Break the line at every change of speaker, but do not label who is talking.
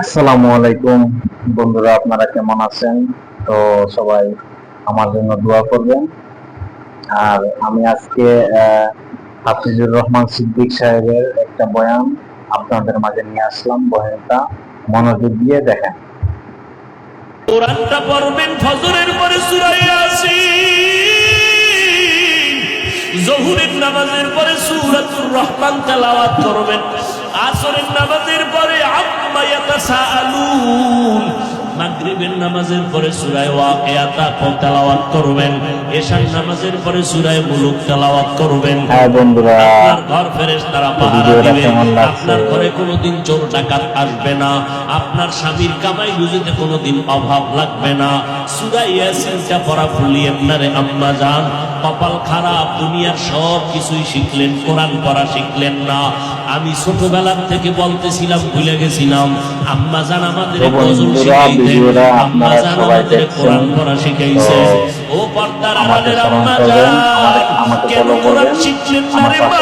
আসসালামু আলাইকুম বন্ধুরা, আপনারা কেমন আছেন? তো সবাই আমার জন্য দোয়া করবেন। আর আমি আজকে হাফিজুর রহমান সিদ্দিক সাহেবের একটা বয়ান আপনাদের মাঝে নিয়ে আসলাম। বয়ানটা মনোযোগ দিয়ে দেখেন।
কোরআনটা পড়বেন ফজরের পরে সূরা ইয়াসিন, জোহরের নামাজের পরে সূরাতুর রহমান তেলাওয়াত করবেন, আসরের নামাজের পরে আম্মা ইয়াতাসাআলুন, মাগরিবের নামাজের পরে সূরা ওয়াকিয়াতা তেলাওয়াত করবেন, এশার নামাজের পরে সূরা মুলুক তেলাওয়াত করবেন।
হ্যাঁ বন্ধুরা,
আপনার ঘর ফেরেশতারা পাহারা দিবে, আপনার ঘরে কোনোদিন চোর ডাকাত আসবে না, আপনার স্বামীর কামাই রুজিতে কোনোদিন অভাব লাগবে না। সূরা ইয়াসিনটা পড়া ভুলিয়েন না রে আম্মা জান। কপাল খারাপ, দুনিয়ার সব কিছুই শিখলেন, কোরআন পড়া শিখলেন না। আমি ছোটবেলার থেকে বলতেছিলাম, ভুলে গেছিলাম। আম্মা জান আমাদের গজল শিখাইতেন, আম্মা জান আমাদের কোরআন পড়া শিখাইছে। ও পর্দার আড়ালের আম্মা জান, কেন কোরআন শিখলেন না রে মা?